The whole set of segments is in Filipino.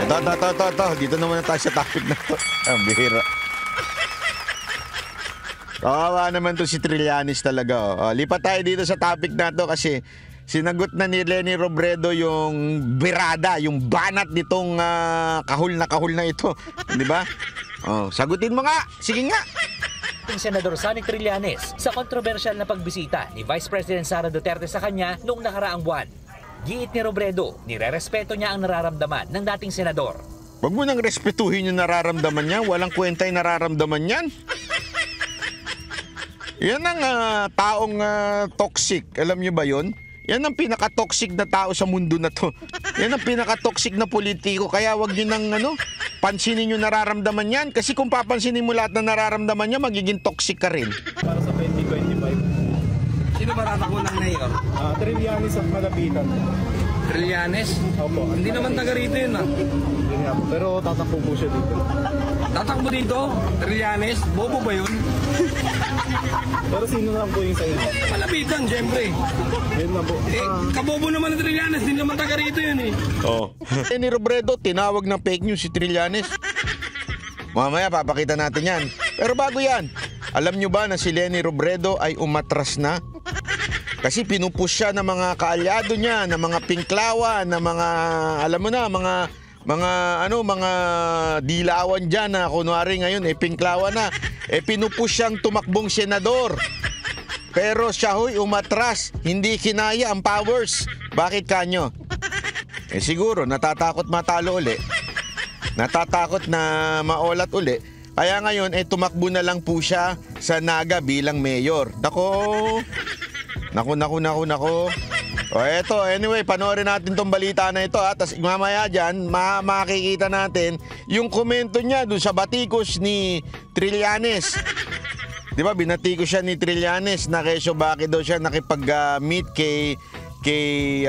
Dito naman na tayo sa topic na to. Ang bihira. Kawawa naman to si Trillanes talaga. Oh. Lipat tayo dito sa topic na to kasi sinagot na ni Leni Robredo yung birada, yung banat nitong kahul na ito. Di ba? Oh, sagutin mo nga. Sige nga. Senador Sonny Trillanes sa kontrobersyal na pagbisita ni Vice President Sara Duterte sa kanya noong nakaraang buwan. Giit ni Robredo, nirerespeto niya ang nararamdaman ng dating senador. Huwag mo nang respetuhin yung nararamdaman niya. Walang kwenta yung nararamdaman niyan. Yan ang taong toxic. Alam niyo ba yun? Yan ang pinaka-toxic na tao sa mundo na to. Yan ang pinaka-toxic na politiko. Kaya wag niyo nang pansinin yung nararamdaman yan. Kasi kung papansinin mo lahat na nararamdaman niya, magiging toxic ka rin. Para sa 2025. Sino ba tatakbo ng mayor? Trillanes at Malapitan. Trillanes? Opo. Hindi naman taga rito yun Hindi nga po. Pero tatakbo po siya dito. Tatakbo dito? Trillanes? Bobo ba yun? Pero sino lang po yung sa inyo? Malapitan, syempre. Yun na po. Kabobo naman ng Trillanes, hindi naman taga rito yun Oh. Ni Robredo, tinawag ng fake news si Trillanes. Mamaya papakita natin yan. Pero bago yan, alam nyo ba na si Leni Robredo ay umatras na? Kasi pinupush siya ng mga kaalyado niya, ng mga pinklawan, ng mga, alam mo na, mga dilawan dyan na kunwari ngayon, pinklawan na. Pinupush siyang tumakbong senador. Pero siya ho'y umatras, hindi kinaya ang powers. Bakit kanyo? Siguro, natatakot matalo uli. Natatakot na maulat uli. Kaya ngayon, tumakbo na lang po siya sa Naga bilang mayor. Naku. O eto, anyway, panoorin natin tong balita na ito. Tapos mamaya dyan, makikita natin yung komento niya doon sa batikos ni Trillanes. Di ba, binatikos siya ni Trillanes na kesyo bakit daw siya nakipag-meet kay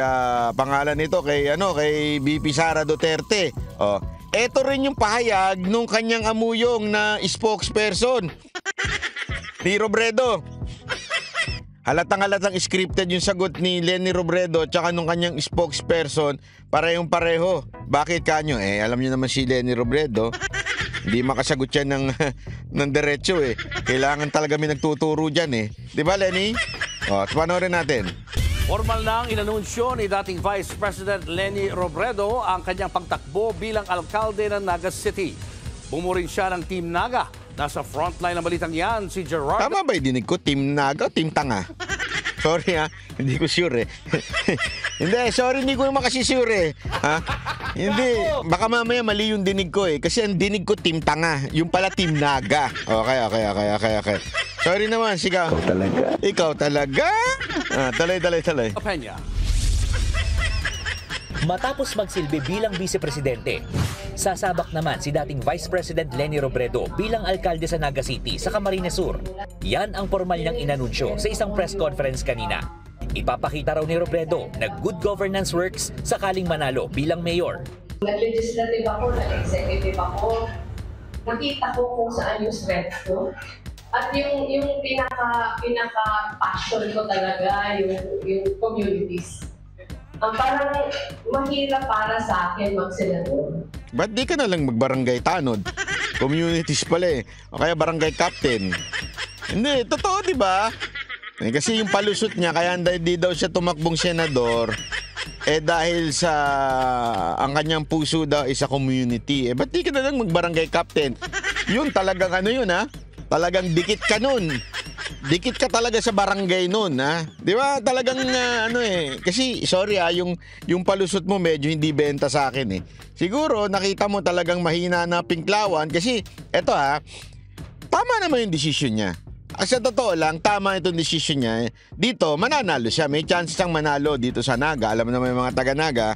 pangalan nito, kay VP Sara Duterte. O, eto rin yung pahayag nung kanyang amuyong na spokesperson ni Robredo. Halatang scripted yung sagot ni Leni Robredo tsaka nung kanyang spokesperson, parehong-pareho. Bakit kanyo? Alam niyo naman si Leni Robredo, hindi makasagot yan ng diretso Kailangan talaga may nagtuturo dyan Di ba, Leni? O, panoorin natin. Formal nang inanunsyo ni dating Vice President Leni Robredo ang kanyang pagtakbo bilang alkalde ng Naga City. Bumurin siya ng Team Naga. Nasa frontline ng balitang yan, si Gerard. Tama ba yung dinig ko? Team Naga o Team Tanga? Sorry hindi ko sure Hindi, sorry, hindi ko naman kasi sure Ha? Hindi, baka mamaya mali yung dinig ko Kasi ang dinig ko Team Tanga, yung pala Team Naga. Okay. Sorry naman, sigaw. Ikaw talaga? Talay. Peña. Matapos magsilbi bilang vice-presidente, sasabak naman si dating Vice President Leni Robredo bilang alkalde sa Naga City sa Camarines Sur. Yan ang formal niyang inanunsyo sa isang press conference kanina. Ipapakita raw ni Robredo na good governance works sakaling manalo bilang mayor. Nag-legislative ako, nag-executive ako. Nakita ko kung saan yung strength ko. At yung pinaka-passion ko talaga, yung communities. Parang mahirap para sa akin mag-senador. Ba't di ka na lang mag-barangay tanod? Communities pala O kaya barangay captain. Hindi, totoo di ba? Kasi yung palusot niya, kaya hindi daw siya tumakbong senador, dahil sa ang kanyang puso daw is sa community. Ba't di ka na lang mag-barangay captain? Yun talagang talagang dikit ka nun. Dikit ka talaga sa barangay nun, Di ba? Talagang kasi sorry yung palusot mo medyo hindi benta sa akin Siguro nakita mo talagang mahina na pinklawan kasi eto tama naman yung desisyon niya. Sa totoo lang, tama itong desisyon niya. Dito, mananalo siya. May chance siyang manalo dito sa Naga. Alam mo naman yung mga taga-Naga.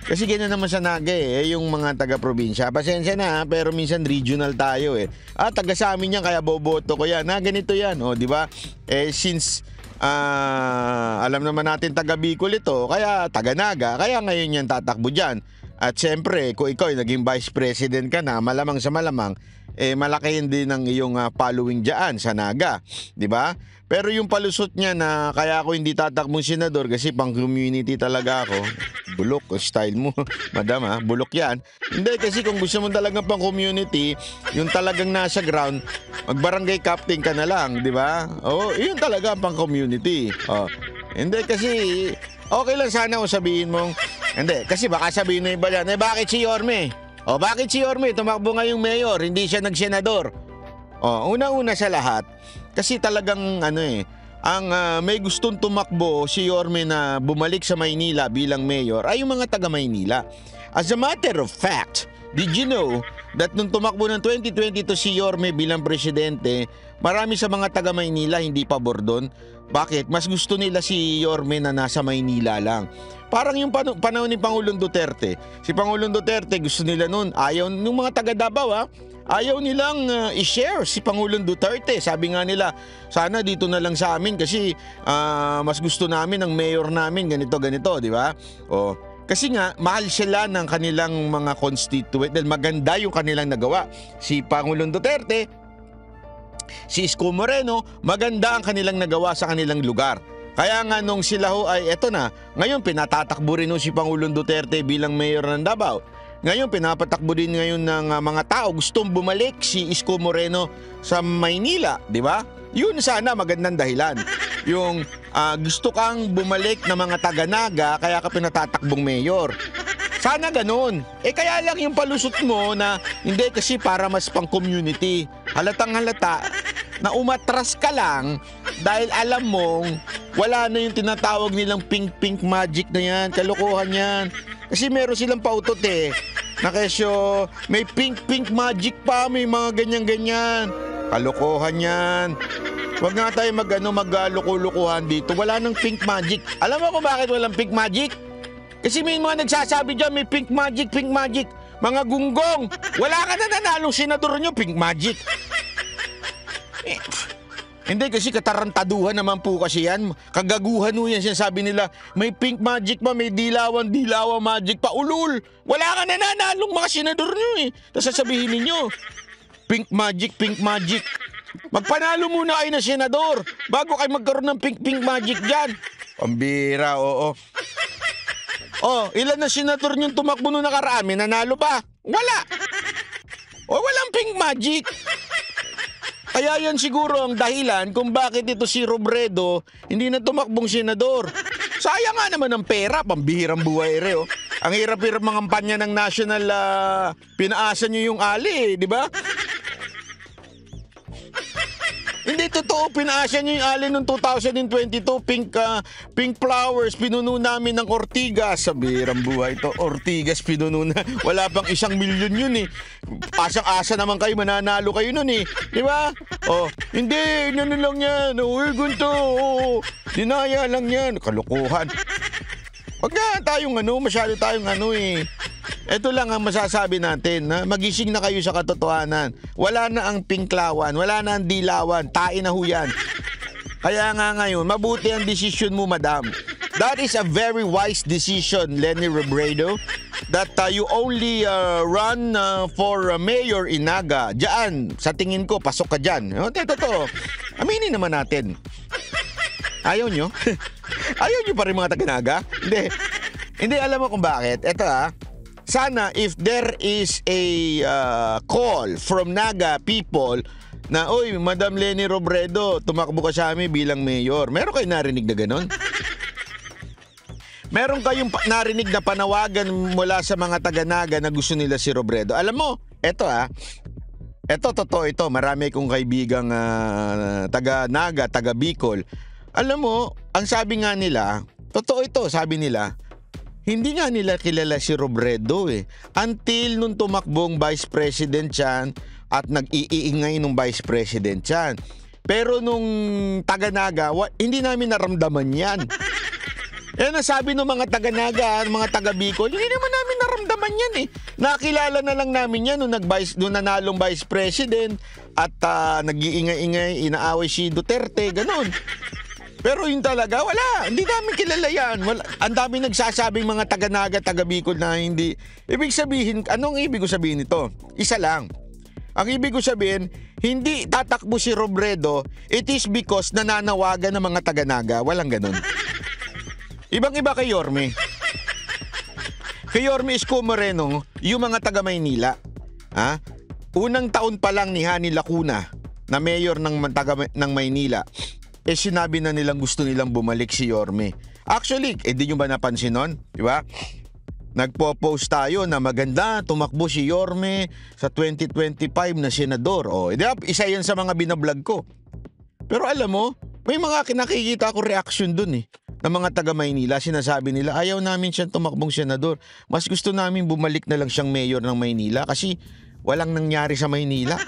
Kasi ganyan naman sa Naga yung mga taga-probinsya. Pasensya na pero minsan regional tayo taga sa amin yan kaya boboto ko yan. Ganito yan, di ba? Since alam naman natin taga Bicol ito, kaya taga Naga, kaya ngayon yan tatakbo dyan. At syempre, kung ikaw ay naging vice president ka na, malamang sa malamang, malaki din ang iyong following dyan sa Naga. Di ba? Pero yung palusot niya na kaya ako hindi tatakbong senador kasi pang community talaga ako. Bulok, style mo, madam bulok yan. Hindi, kasi kung gusto mo talagang pang community, yung talagang nasa ground, mag-barangay captain ka na lang, di ba? Oo, yun talaga pang community. Hindi, kasi okay lang sana kung sabihin mong, hindi, kasi baka sabihin na iba yan, bakit si Yorme? Bakit si Yorme tumakbo ngayong mayor, hindi siya nagsenador? Una-una sa lahat, kasi talagang ang may gustong tumakbo si Yorme na bumalik sa Maynila bilang mayor ay yung mga taga Maynila. As a matter of fact, did you know that nung tumakbo ng 2022 si Yorme bilang presidente, marami sa mga taga Maynila hindi pabor doon? Bakit? Mas gusto nila si Yorme na nasa Maynila lang. Parang yung panahon ni Pangulong Duterte. Si Pangulong Duterte gusto nila noon, ayaw nung mga taga Davao ayaw nilang i-share si Pangulong Duterte. Sabi nga nila, sana dito na lang sa amin kasi mas gusto namin ang mayor namin ganito, di ba? Kasi nga, mahal sila ng kanilang mga constituent dahil maganda yung kanilang nagawa. Si Pangulong Duterte, si Isko Moreno, maganda ang kanilang nagawa sa kanilang lugar. Kaya nga nung sila ay eto na, ngayon pinatatakbo rin si Pangulong Duterte bilang mayor ng Davao. Ngayon, pinapatakbo din ngayon ng mga tao. Gustong bumalik si Isko Moreno sa Maynila, di ba? Yun sana magandang dahilan. Yung gusto kang bumalik ng mga taga-Naga, kaya ka pinatatakbong mayor. Sana ganun. Kaya lang yung palusot mo na hindi kasi para mas pang community. Halatang halata na umatras ka lang dahil alam mong wala na yung tinatawag nilang pink magic na yan. Kalokohan yan. Kasi meron silang pautot na kesyo may pink magic pa, may mga ganyan-ganyan. Kalokohan yan. Huwag nga tayo magloko-lokohan dito. Wala nang pink magic. Alam mo kung bakit walang pink magic? Kasi may mga nagsasabi dyan, may pink magic. Mga gunggong. Wala ka na nanalong senador nyo, pink magic. Hindi kasi katarantaduhan naman po kasi yan. Kagaguhan mo yan. Sinasabi nila, may pink magic pa, may dilawan magic pa. Ulul! Wala ka nananalong mga senador nyo Tapos sasabihin ninyo, pink magic. Magpanalo muna kayo na senador bago kayo magkaroon ng pink magic dyan. Pambira, oo. Ilan na senador nyo tumakbo nung nakaraan? May nanalo pa? Wala. Walang pink magic. Kaya yan siguro ang dahilan kung bakit ito si Robredo hindi na tumakbong senador. Sayang nga naman ang pera, pambihirang buhay Ang hirap-hirap mga kampanya ng national, pinaasa nyo yung ali, di ba? Hindi totoo, pinaasa nyo yung ali noong 2022, pink flowers, pinuno namin ng Ortigas. Sabirang buhay to, Ortigas pinuno na, wala pang 1 milyon yun Asang-asa naman kayo, mananalo kayo nun di ba? Hindi, ano lang yan, ganito, dinaya lang yan, kalokohan. Wag na tayong masyado tayong Ito lang ang masasabi natin, magising na kayo sa katotohanan. Wala na ang pinklawan, wala na ang dilawan, tain na huyan. Kaya nga ngayon, mabuti ang desisyon mo, madam. That is a very wise decision, Leni Robredo, that you only run for mayor in Naga. Diyan, sa tingin ko, pasok ka dyan. Totoo. Aminin naman natin. Ayaw nyo? Ayaw nyo pa rin mga taga-Naga? Hindi, alam mo kung bakit. Ito sana if there is a call from Naga people na, oy, Madam Leni Robredo, tumakbo ka sa amin bilang mayor. Meron kayo narinig na ganon? Meron kayong narinig na panawagan mula sa mga taga-Naga na gusto nila si Robredo? Alam mo, eto totoo ito. Marami kong kaibigang taga-Naga, taga-Bicol. Alam mo, ang sabi nga nila, totoo ito, sabi nila, hindi nga nila kilala si Robredo until nung tumakbong vice president yan at nag-iingay nung vice president yan. Pero nung taga-Naga, hindi namin naramdaman yan. Yan ang sabi ng mga taga-Naga, mga taga-Bicol, hindi naman namin naramdaman yan Nakilala na lang namin yan nung nanalong vice president at nag-iingay-ingay, inaaway si Duterte, ganun. Pero yun talaga, wala. Hindi namin kilala yan. Wala. Ang dami nagsasabing mga taga-Naga, taga-Bicol na hindi. Ibig sabihin, anong ibig ko sabihin nito? Isa lang. Ang ibig ko sabihin, hindi tatakbo si Robredo, it is because nananawagan ng mga taga-Naga. Walang ganun. Ibang-iba kay Yorme. Kay Yorme Isko Moreno, yung mga taga-Maynila. Ha? Unang taon pa lang ni Hani Lacuna na mayor ng Maynila, sinabi na nilang gusto nilang bumalik si Yorme. Actually, di nyo ba napansin nun? Di ba? Nagpo-post tayo na maganda, tumakbo si Yorme sa 2025 na senador. Isa yan sa mga binablog ko. Pero alam mo, may mga nakikita ko reaction dun ng mga taga-Maynila. Sinasabi nila, ayaw namin siyang tumakbong senador. Mas gusto namin bumalik na lang siyang mayor ng Maynila kasi walang nangyari sa Maynila.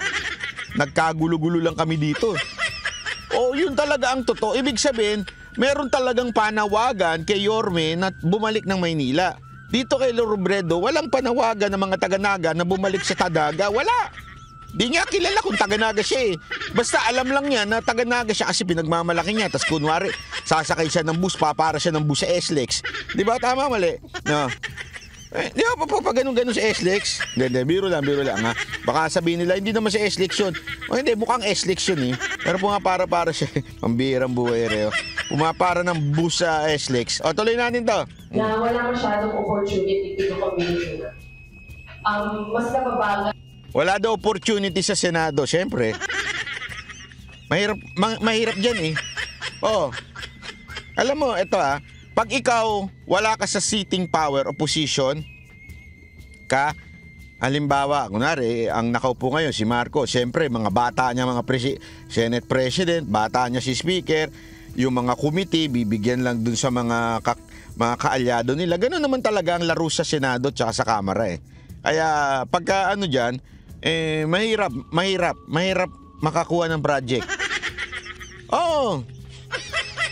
Nagkagulo-gulo lang kami dito. Yun talaga ang totoo. Ibig sabihin, meron talagang panawagan kay Yorme na bumalik ng Maynila. Dito kay Robredo, walang panawagan ng mga taga-Naga na bumalik sa Tadaga. Wala. Di niya kilala kung taga-Naga siya Basta alam lang niya na taga-Naga siya kasi pinagmamalaki niya. Tapos kunwari, sasakay siya ng bus, papara siya ng bus sa SLEX. Di ba? Tama, mali? No. Di ba pa ganun-ganun sa SLEX? Hindi, biro lang ha. Baka sabihin nila, hindi naman sa SLEX yun. Hindi, mukhang SLEX yun Pero pumapara-para siya. Ang birang buhay reo. Pumapara ng bus sa SLEX. Tuloy natin to. Na wala masyadong opportunity to community. Mas nababagal. Wala daw opportunity sa Senado, syempre. Mahirap dyan Alam mo, ito pag ikaw wala ka sa seating power o position ka, halimbawa, kunwari, ang nakaupo ngayon si Marco, syempre mga bata niya, mga Senate President, bata niya si Speaker, yung mga committee, bibigyan lang dun sa mga kaalyado nila. Ganun naman talaga ang laro sa Senado at sa Kamara Kaya pagka dyan, mahirap makakuha ng project.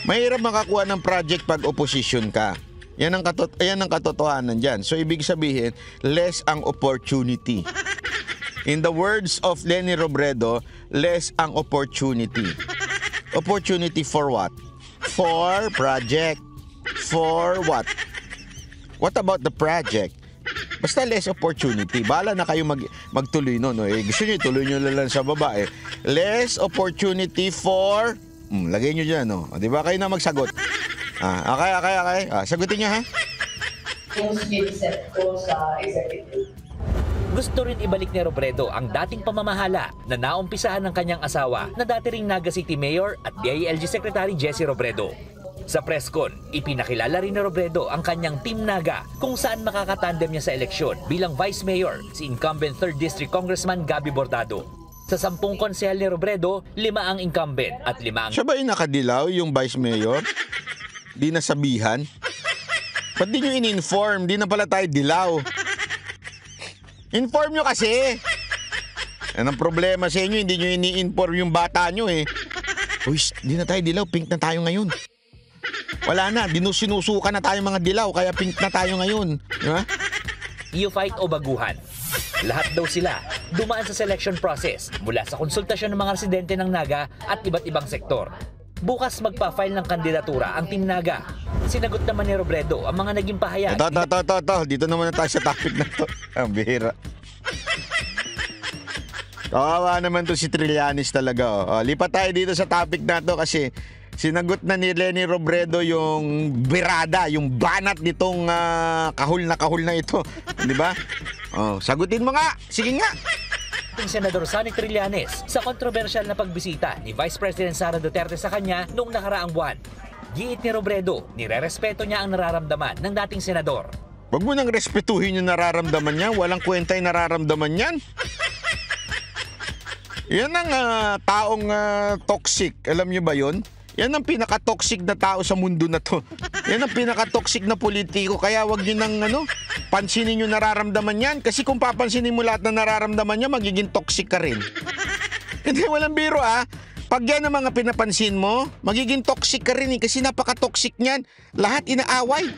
Mahirap makakuha ng project pag opposition ka. Yan ang katotohanan dyan. So ibig sabihin, less ang opportunity. In the words of Leni Robredo, less ang opportunity. Opportunity for what? For project. For what? What about the project? Basta less opportunity. Bahala na kayo magtuloy nun. Gusto nyo, tuloy nyo lang sa baba Less opportunity for... lagay nyo dyan, Di ba? Kayo na magsagot. Okay. Sagutin nyo, ha? Yung skill-set ko sa executive. Gusto rin ibalik ni Robredo ang dating pamamahala na naumpisahan ng kanyang asawa na dati ring Naga City Mayor at DILG Secretary Jessie Robredo. Sa presscon, ipinakilala rin ni Robredo ang kanyang Team Naga kung saan makakatandem niya sa eleksyon bilang Vice Mayor si incumbent 3rd District Congressman Gabby Bordado. Sa 10 konsehal ni Robredo, 5 ang incumbent at 5 ang... Siya ba yung nakadilaw, yung Vice Mayor? Di nasabihan? Ba't di nyo in-inform? Di na pala tayo dilaw. Inform nyo kasi. Yan ang problema sa inyo, hindi nyo ini-inform yung bata nyo Uy, di na tayo dilaw, pink na tayo ngayon. Wala na, sinusuka na tayo mga dilaw, kaya pink na tayo ngayon. Di ba? You fight o baguhan. Lahat daw sila dumaan sa selection process mula sa konsultasyon ng mga residente ng Naga at iba't ibang sektor. Bukas magpa-file ng kandidatura ang Team Naga. Sinagot naman ni Robredo ang mga naging pahayag. Dito naman na tayo sa topic na to. Ang bihira. Kawawa naman to si Trillanes talaga. Lipat tayo dito sa topic na to kasi sinagot na ni Leni Robredo yung birada, yung banat nitong kahul na ito. Di ba? Sagutin mo nga. Sige nga. Senador Sonny Trillanes sa kontrobersyal na pagbisita ni Vice President Sara Duterte sa kanya noong nakaraang buwan. Giit ni Robredo, nirerespeto niya ang nararamdaman ng dating senador. Wag mo nang respetuhin yung nararamdaman niya. Walang kwenta yung nararamdaman niyan. Yan ang taong toxic. Alam niyo ba yun? Yan ang pinaka-toxic na tao sa mundo na to. Yan ang pinaka-toxic na politiko. Kaya wag nyo nang pansinin yung nararamdaman yan. Kasi kung papansinin mo lahat na nararamdaman niya, magiging toxic ka rin. Hindi, walang biro Pag yan ang mga pinapansin mo, magiging toxic ka rin kasi napaka-toxic niyan. Lahat inaaway.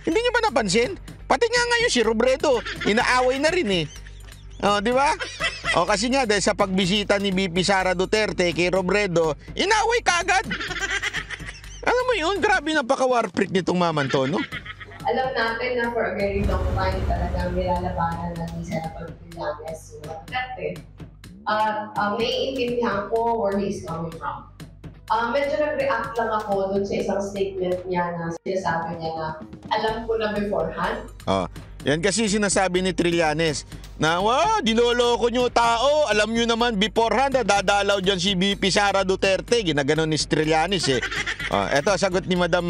Hindi nyo ba napansin? Pati nga ngayon si Robredo, inaaway na rin di ba? Kasi nga dahil sa pagbisita ni BP Sara Duterte kay Robredo, inaway kaagad. Alam mo yun, grabe napaka-warprik nitong Maman Tono. Alam natin na for a very long time talagang nilalabanan na ni Senator Trillanes yung Duterte. At naiintindihan ko where he's coming from. Medyo nag-react lang ako dun sa isang statement niya na sinasabi niya na alam ko na beforehand. Yan kasi sinasabi ni Trillanes na, dinoloko nyo tao. Alam nyo naman beforehand, dadalaw dyan si VP Sara Duterte. Ginaganon ni Trillanes eh. Eto, sagot ni Madam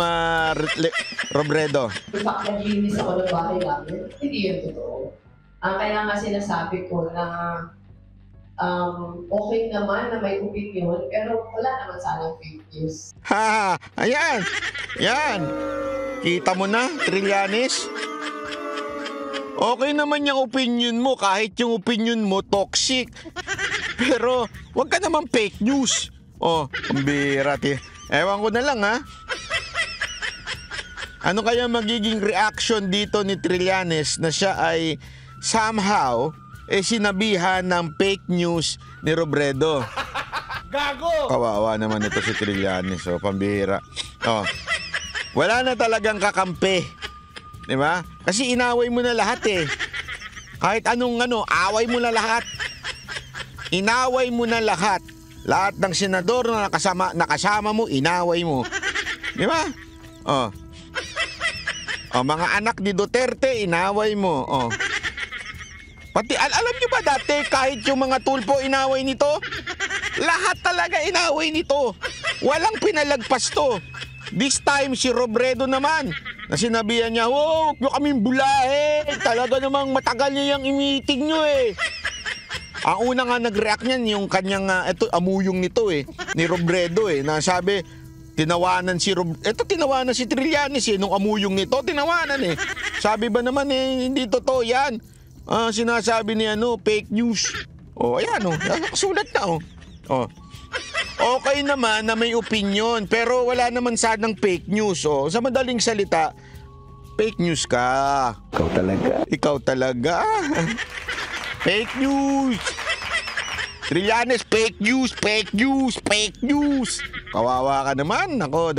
Robredo. In fact, naglinis ako ng bahay namin. Hindi yun totoo. Kaya nga sinasabi ko na okay naman na may opinion, pero wala naman sanang fake news. Ayan. Yan. Kita mo na, Trillanes. Okay naman yung opinion mo, kahit yung opinion mo toxic. Pero, wag ka naman fake news. Pambira. Ewan ko na lang, ha? Ano kaya magiging reaction dito ni Trillanes na siya ay somehow sinabihan ng fake news ni Robredo? Gago! Kawawa naman ito si Trillanes, pambira. Wala na talagang kakampi. Diba? Kasi inaway mo na lahat eh. Kahit anong away mo na lahat. Inaway mo na lahat. Lahat ng senador na nakasama mo, inaway mo. Diba? Mga anak ni Duterte, inaway mo. Pati, alam nyo ba dati, kahit yung mga tulpo inaway nito? Lahat talaga inaway nito. Walang pinalagpas to. This time, si Robredo naman, na sinabihan niya, huwag nyo kaming bulahe. Talaga namang matagal niya yung i-meeting nyo eh. Ang una nga nag-react niyan, yung kanyang, amuyong nito eh, ni Robredo eh, na sabi, tinawanan si tinawanan si Trillanes eh, nung amuyong nito, tinawanan eh. Sabi ba naman hindi totoo yan. Sinasabi ni fake news. Ayan nakasulat na Okay naman na may opinion, pero wala naman sanang fake news. Sa madaling salita, fake news ka. Ikaw talaga. Fake news. Trillanes, fake news. Kawawa ka naman. Nako.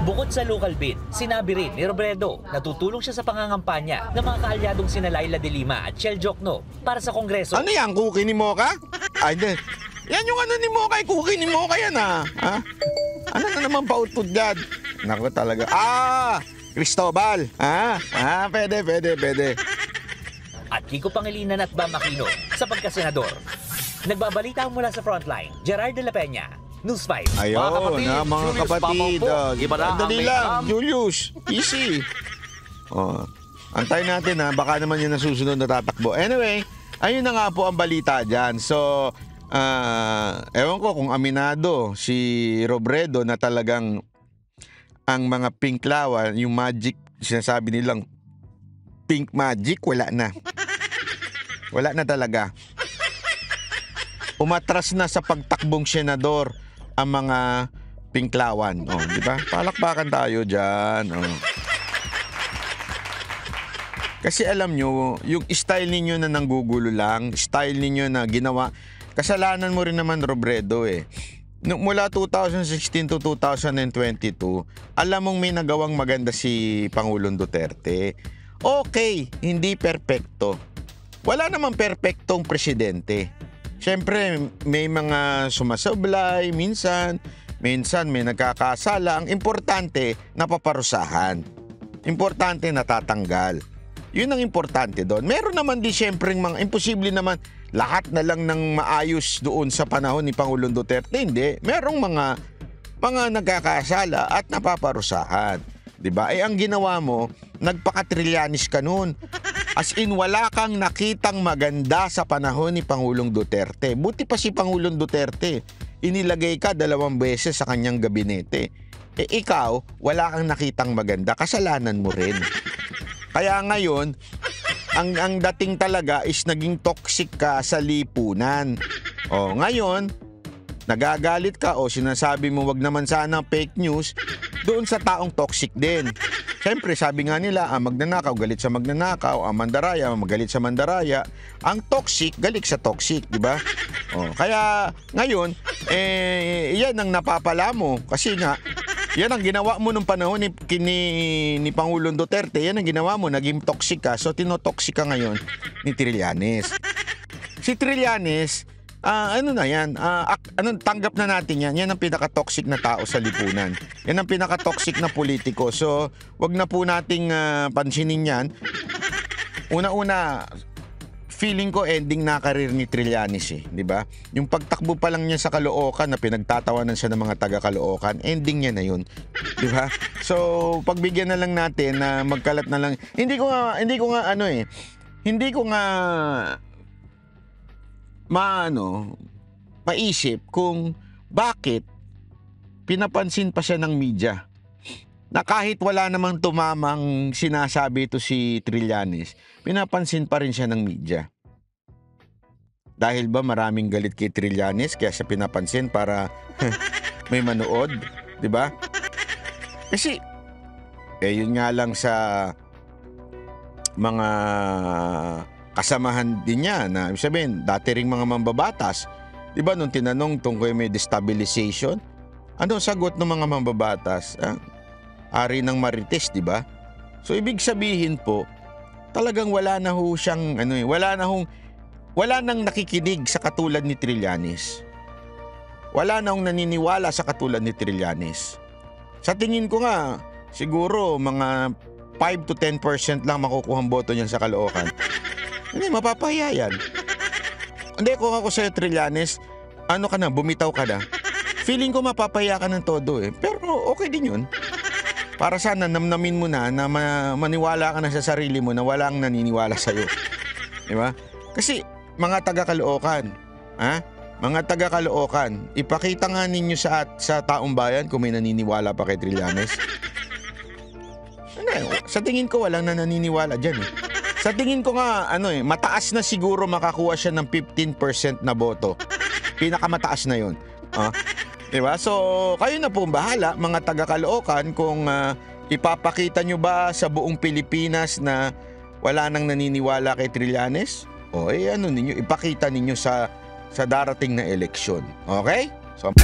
Bukod sa local bid, sinabi rin ni Robredo na tutulong siya sa pangangampanya ng mga kaalyadong sina Laila de Lima at Chel Jokno para sa Kongreso. Ano yan? Cookie ni Mocha? Hindi. Yan yung ni Mocha, cookie ni Mocha yan ha? Ano na naman pautod dyan? Nako talaga. Cristobal. Pwede. At Kiko Pangilinan at Bam Aquino sa pagkasenador. Nagbabalita mula sa frontline, Gerard de la Peña, News 5. Ayun, mga kapatid. Iba na ang Dali may lang, alam. Julius. Easy. Antay natin baka naman yun ang susunod na tatakbo. Anyway, ayun na nga po ang balita dyan. So, ewan ko kung aminado si Robredo na talagang ang mga pink lawa, yung magic, sinasabi nilang pink magic, wala na. Wala na talaga. Umatras na sa pagtakbong senador ang mga pinklawan. Di ba? Palakpakan tayo dyan. Kasi alam nyo, yung style ninyo na nanggugulo lang, style ninyo na ginawa, kasalanan mo rin naman, Robredo eh. Mula 2016 to 2022, alam mong may nagawang maganda si Pangulong Duterte. Okay, hindi perpekto. Wala namang perpektong presidente. Siyempre, may mga sumasablay, minsan may nagkakasala. Ang importante, napaparusahan. Importante, natatanggal. Yun ang importante doon. Meron naman di siyempre mga imposible naman lahat na lang ng maayos doon sa panahon ni Pangulong Duterte. Hindi. Merong mga nagkakasala at napaparusahan. Diba? Ang ginawa mo, nagpaka-Trillanes ka noon. As in, wala kang nakitang maganda sa panahon ni Pangulong Duterte. Buti pa si Pangulong Duterte, inilagay ka 2 beses sa kanyang gabinete. Ikaw, wala kang nakitang maganda. Kasalanan mo rin. Kaya ngayon, ang dating talaga is naging toxic ka sa lipunan. Ngayon, nagagalit ka o sinasabi mo wag naman sana fake news doon sa taong toxic din. Siyempre, sabi nga nila, magnanakaw, galit sa magnanakaw, mandaraya, magalit sa mandaraya. Ang toxic, galit sa toxic, di ba? Kaya ngayon, yan ang napapala mo. Kasi nga, yan ang ginawa mo nung panahon ni Pangulong Duterte. Yan ang ginawa mo, naging toxic ka. So, tinotoxic ka ngayon ni Trillanes. Si Trillanes, ano na yan, tanggap na natin yan. Yan ang pinaka-toxic na tao sa lipunan. Yan ang pinaka-toxic na politiko. So, wag na po nating pansinin yan. Una-una, feeling ko ending na karir ni Trillanes di ba? Yung pagtakbo pa lang niya sa Caloocan na pinagtatawanan siya ng mga taga-Caloocan, ending niya na yun. Di ba? So, pagbigyan na lang natin na magkalat na lang. Hindi ko nga maisip kung bakit pinapansin pa siya ng media na kahit wala namang tumamang sinasabi ito si Trillanes, pinapansin pa rin siya ng media. Dahil ba maraming galit kay Trillanes kaya siya pinapansin para may manood, di ba? Kasi yun nga lang sa mga kasamahan din niya na sabihin, dati ring mga mambabatas. Di ba nung tinanong tungkol may destabilization? Ano sagot ng mga mambabatas? Ari ng Marites, di ba? So ibig sabihin po, talagang wala na ho siyang wala nang nakikinig sa katulad ni Trillanes. Wala nang naniniwala sa katulad ni Trillanes. Sa tingin ko nga, siguro mga 5 to 10% lang makukuhang boto niyan sa Caloocan. Hindi, mapapahiya yan. Hindi, kung ako sa'yo, Trillanes, ano ka na, bumitaw ka na. Feeling ko mapapahiya ka ng todo Pero okay din yun. Para sana namnamin mo na maniwala ka na sa sarili mo na walang naniniwala sa'yo. Di ba? Kasi mga taga-Caloocan, mga taga-Caloocan, ipakita nga ninyo sa taong bayan kung may naniniwala pa kay Trillanes. Sa tingin ko walang naniniwala dyan Sa tingin ko nga, mataas na siguro makakuha siya ng 15% na boto. Pinakamataas na yun. Diba? So, kayo na po bahala, mga taga-Caloocan, kung ipapakita nyo ba sa buong Pilipinas na wala nang naniniwala kay Trillanes? Ipakita ninyo sa darating na eleksyon. Okay? So,